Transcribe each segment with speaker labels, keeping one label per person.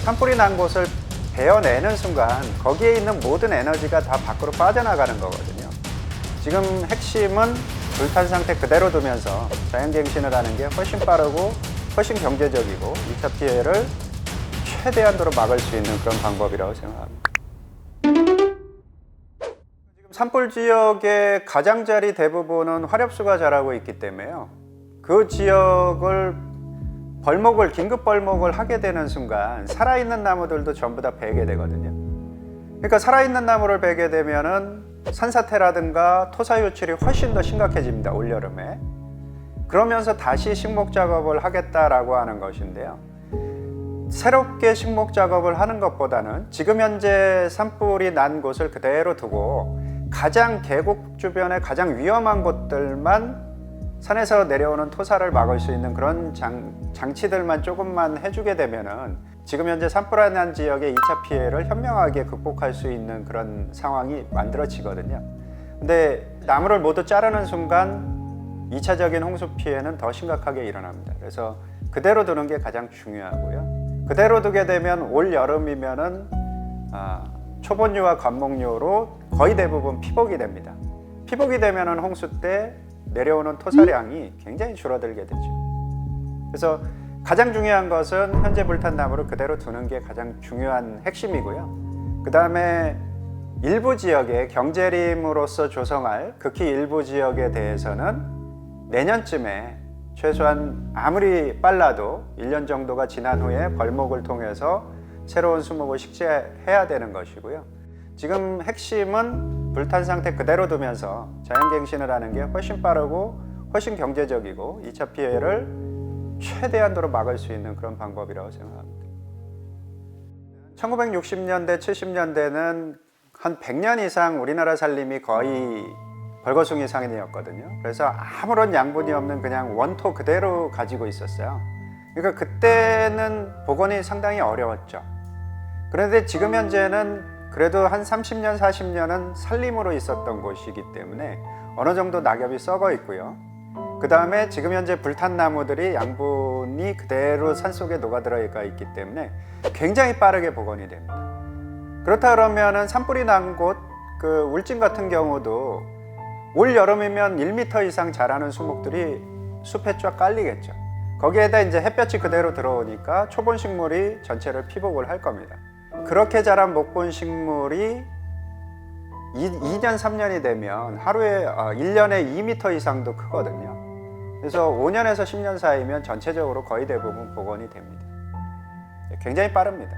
Speaker 1: 산불이 난 곳을 베어내는 순간 거기에 있는 모든 에너지가 다 밖으로 빠져나가는 거거든요. 지금 핵심은 불탄 상태 그대로 두면서 자연갱신을 하는 게 훨씬 빠르고 훨씬 경제적이고 2차 피해를 최대한도로 막을 수 있는 그런 방법이라고 생각합니다. 지금 산불 지역의 가장자리 대부분은 화렵수가 자라고 있기 때문에요. 그 지역을 긴급 벌목을 하게 되는 순간 살아있는 나무들도 전부 다 베게 되거든요. 그러니까 살아있는 나무를 베게 되면은 산사태라든가 토사 유출이 훨씬 더 심각해집니다, 올여름에. 그러면서 다시 식목 작업을 하겠다라고 하는 것인데요. 새롭게 식목 작업을 하는 것보다는 지금 현재 산불이 난 곳을 그대로 두고 가장 계곡 주변에 가장 위험한 곳들만 산에서 내려오는 토사를 막을 수 있는 그런 장치들만 조금만 해주게 되면은 지금 현재 산불이 난 지역의 2차 피해를 현명하게 극복할 수 있는 그런 상황이 만들어지거든요. 근데 나무를 모두 자르는 순간 2차적인 홍수 피해는 더 심각하게 일어납니다. 그래서 그대로 두는 게 가장 중요하고요. 그대로 두게 되면 올 여름이면은 초본류와 관목류로 거의 대부분 피복이 됩니다. 피복이 되면은 홍수 때 내려오는 토사량이 굉장히 줄어들게 되죠. 그래서 가장 중요한 것은 현재 불탄 나무를 그대로 두는 게 가장 중요한 핵심이고요. 그 다음에 일부 지역에 경제림으로서 조성할 극히 일부 지역에 대해서는 내년쯤에 최소한 아무리 빨라도 1년 정도가 지난 후에 벌목을 통해서 새로운 수목을 식재해야 되는 것이고요. 지금 핵심은 불탄 상태 그대로 두면서 자연갱신을 하는 게 훨씬 빠르고 훨씬 경제적이고 2차 피해를 최대한도로 막을 수 있는 그런 방법이라고 생각합니다. 1960년대, 70년대는 한 100년 이상 우리나라 산림이 거의 벌거숭이 상인이었거든요. 그래서 아무런 양분이 없는 그냥 원토 그대로 가지고 있었어요. 그러니까 그때는 복원이 상당히 어려웠죠. 그런데 지금 현재는 그래도 한 30년, 40년은 산림으로 있었던 곳이기 때문에 어느 정도 낙엽이 썩어 있고요. 그 다음에 지금 현재 불탄 나무들이 양분이 그대로 산속에 녹아들어 있기 때문에 굉장히 빠르게 복원이 됩니다. 그렇다 그러면은 산불이 난 곳, 그 울진 같은 경우도 올 여름이면 1m 이상 자라는 수목들이 숲에 쫙 깔리겠죠. 거기에다 이제 햇볕이 그대로 들어오니까 초본 식물이 전체를 피복을 할 겁니다. 그렇게 자란 목본 식물이 2년, 3년이 되면 하루에 1년에 2m 이상도 크거든요. 그래서 5년에서 10년 사이면 전체적으로 거의 대부분 복원이 됩니다. 굉장히 빠릅니다.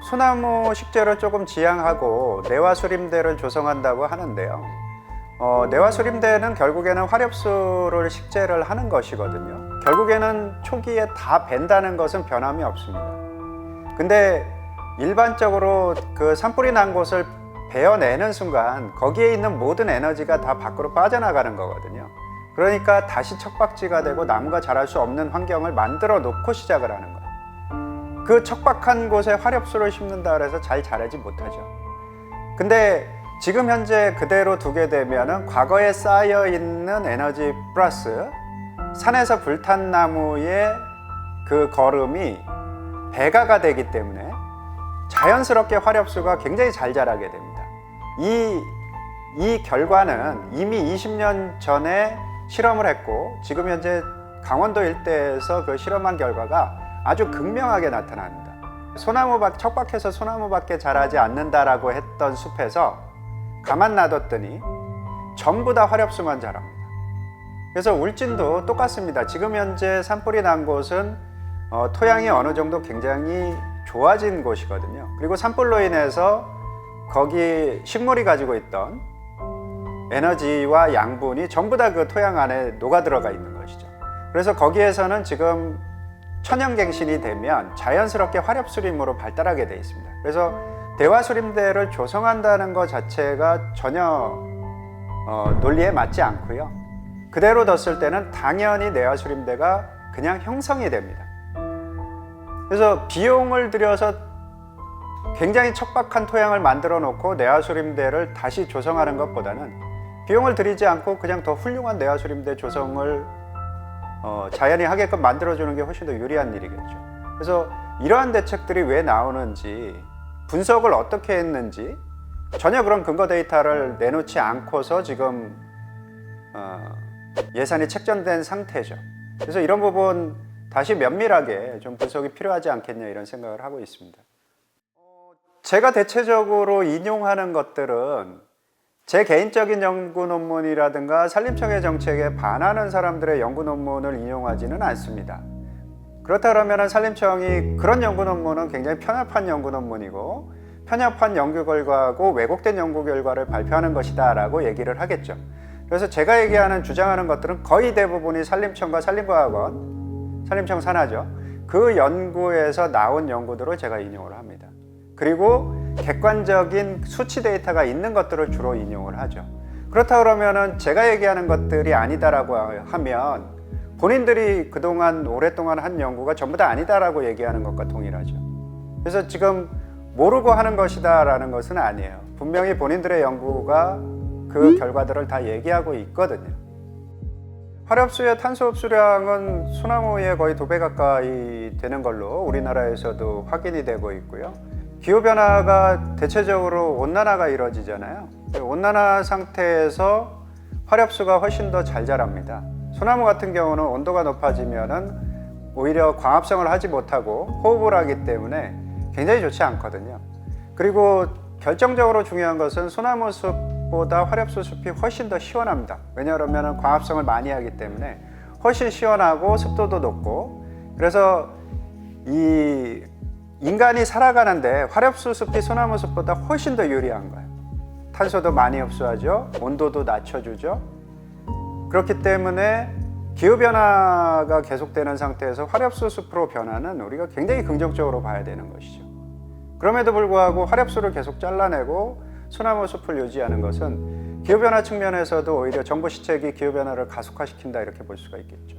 Speaker 1: 소나무 식재를 조금 지양하고 내화수림대를 조성한다고 하는데요. 내화수림대는 결국에는 화렵수를 식재를 하는 것이거든요. 결국에는 초기에 다 벤다는 것은 변함이 없습니다. 근데 일반적으로 그 산불이 난 곳을 베어내는 순간 거기에 있는 모든 에너지가 다 밖으로 빠져나가는 거거든요. 그러니까 다시 척박지가 되고 나무가 자랄 수 없는 환경을 만들어 놓고 시작을 하는 거예요. 그 척박한 곳에 화렵수를 심는다 그래서 잘 자라지 못하죠. 근데 지금 현재 그대로 두게 되면은 과거에 쌓여 있는 에너지 플러스 산에서 불탄 나무의 그 거름이 배가가 되기 때문에 자연스럽게 화렵수가 굉장히 잘 자라게 됩니다. 이 결과는 이미 20년 전에 실험을 했고 지금 현재 강원도 일대에서 그 실험한 결과가 아주 극명하게 나타납니다. 척박해서 소나무밖에 자라지 않는다라고 했던 숲에서 가만 놔뒀더니 전부 다 화렵수만 자랍니다. 그래서 울진도 똑같습니다. 지금 현재 산불이 난 곳은 토양이 어느 정도 굉장히 좋아진 곳이거든요. 그리고 산불로 인해서 거기 식물이 가지고 있던 에너지와 양분이 전부 다 그 토양 안에 녹아 들어가 있는 것이죠. 그래서 거기에서는 지금 천연갱신이 되면 자연스럽게 화렵수림으로 발달하게 되어 있습니다. 그래서 대화수림대를 조성한다는 것 자체가 전혀 논리에 맞지 않고요. 그대로 뒀을 때는 당연히 내화수림대가 그냥 형성이 됩니다. 그래서 비용을 들여서 굉장히 척박한 토양을 만들어 놓고 내화수림대를 다시 조성하는 것보다는 비용을 들이지 않고 그냥 더 훌륭한 내화수림대 조성을 자연이 하게끔 만들어주는 게 훨씬 더 유리한 일이겠죠. 그래서 이러한 대책들이 왜 나오는지, 분석을 어떻게 했는지 전혀 그런 근거 데이터를 내놓지 않고서 지금 예산이 책정된 상태죠. 그래서 이런 부분 다시 면밀하게 좀 분석이 필요하지 않겠냐 이런 생각을 하고 있습니다. 제가 대체적으로 인용하는 것들은 제 개인적인 연구 논문이라든가 산림청의 정책에 반하는 사람들의 연구 논문을 인용하지는 않습니다. 그렇다 그러면 산림청이 그런 연구 논문은 굉장히 편협한 연구 논문이고 편협한 연구 결과하고 왜곡된 연구 결과를 발표하는 것이다 라고 얘기를 하겠죠. 그래서 제가 얘기하는 주장하는 것들은 거의 대부분이 산림청과 산림과학원, 산림청 산하죠. 그 연구에서 나온 연구들을 제가 인용을 합니다. 그리고 객관적인 수치 데이터가 있는 것들을 주로 인용을 하죠. 그렇다 그러면은 제가 얘기하는 것들이 아니다라고 하면 본인들이 그동안 오랫동안 한 연구가 전부 다 아니다라고 얘기하는 것과 동일하죠. 그래서 지금 모르고 하는 것이다 라는 것은 아니에요. 분명히 본인들의 연구가 그 결과들을 다 얘기하고 있거든요. 화렵수의 탄소 흡수량은 소나무의 거의 2배 가까이 되는 걸로 우리나라에서도 확인이 되고 있고요. 기후변화가 대체적으로 온난화가 이루어지잖아요. 온난화 상태에서 화렵수가 훨씬 더 잘 자랍니다. 소나무 같은 경우는 온도가 높아지면은 오히려 광합성을 하지 못하고 호흡을 하기 때문에 굉장히 좋지 않거든요. 그리고 결정적으로 중요한 것은 소나무 숲보다 화렵수 숲이 훨씬 더 시원합니다. 왜냐하면 광합성을 많이 하기 때문에 훨씬 시원하고 습도도 높고, 그래서 이 인간이 살아가는데 화렵수 숲이 소나무 숲보다 훨씬 더 유리한 거예요. 탄소도 많이 흡수하죠. 온도도 낮춰주죠. 그렇기 때문에 기후변화가 계속되는 상태에서 화렵수 숲으로 변화는 우리가 굉장히 긍정적으로 봐야 되는 것이죠. 그럼에도 불구하고 화렵수를 계속 잘라내고 소나무 숲을 유지하는 것은 기후변화 측면에서도 오히려 정부 시책이 기후변화를 가속화시킨다 이렇게 볼 수가 있겠죠.